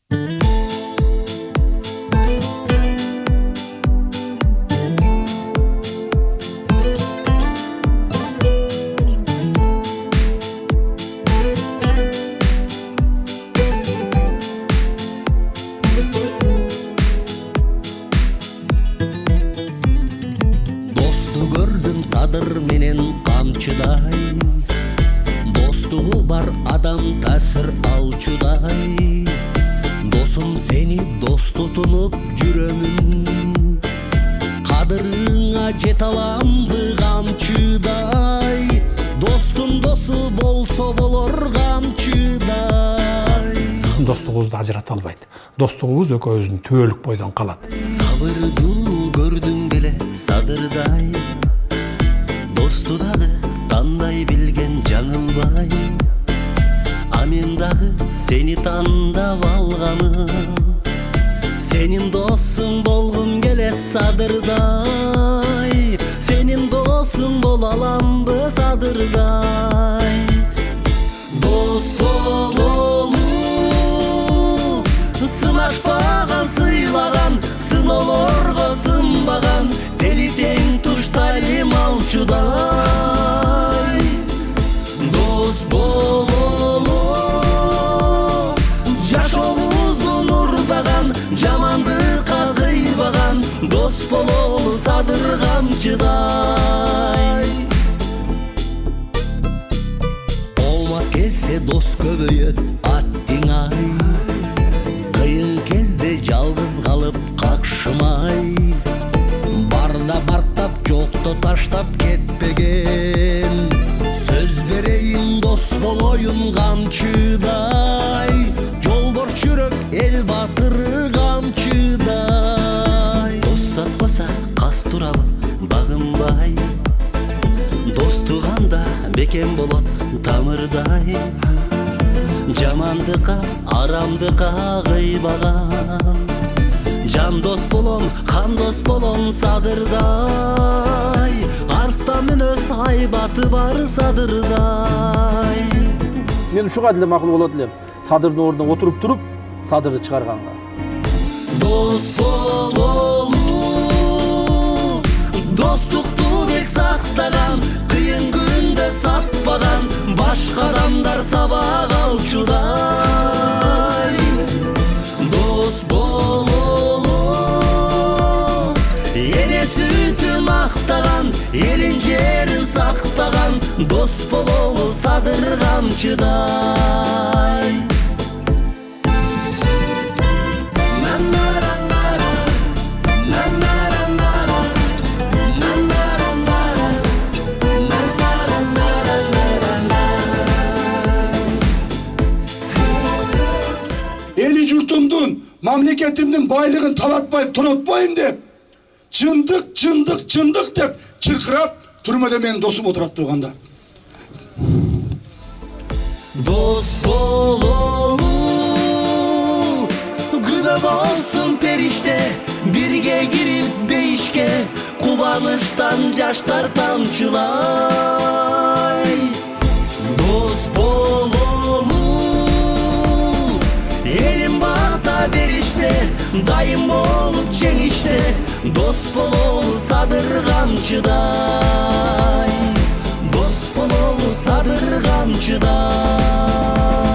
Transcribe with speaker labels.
Speaker 1: Садыр менен камчыдай, достугу бар адам таасир алчудай. Досум сени дос тутунуп жүрөмүн, кадырыңа жете аламбы камчыдай. Достун досу болсо болор камчыдай.
Speaker 2: Достугубузду ажырата албайт. Достугубуз экөөбүздүн түбөлүк бойдон калат.
Speaker 1: Сабырдуу көрдүң беле садырдай, досту дагы тандай билген жаңылбай. А мен дагы сени тандап алганым, сенин досуң болгум келет садырдай. Сенин досуң боло аламбы садырдай. Дос бололу сынашпаган, сыйлаган, сыноолорго сынбаган, тели тең туштайым алчудай. Дос бололу жашообузду нурдаган, жамандыкка кыйбаган, дос бололу садыр камчыдай. Олмак келсе дос көбөйөт аттиңай, кыйын кезде жалгыз калып какшымай. Барда бартап жокто таштап кетпеген, сөз берейин дос болоюн камчыдай. Жолборс жүрөк эл батыры камчыдай. Дос сатпаса кас турабы багынбай, дос туганда бекем болот тамырдай. Жамандыкка арамдыкка кыйбаган, жан дос болом, хан дос болом садырдай. Арстан үнөс айбаты бар садырдай.
Speaker 3: Мен ушуга деле макул болот элем, садырдын ордуна отуруп туруп садырды чыгарганга.
Speaker 1: Дос бололу достукту бек сактаган, кыйын күндө сатпаган, башка адамдар сабак алчудай. Дос бололу эне сүтүн актаган, элин жерин сактаган, дос бололу садыр камчыдай.
Speaker 4: Eli jurtumdun, mamleketimdin baylığın talatmayıp tonotmayım dep, çındık çındık çındık dep çırkırap türmede menin dosum oturat durganda.
Speaker 1: Dost bololu gübe bolsun perişte, birge girip beyişke, kubanıştan jaşlar tamçılay. Dost bololu elim bata berişte, dayım olup jengişte, dost bololu sadır kamçıday. Dost bololu sadır kamçıday.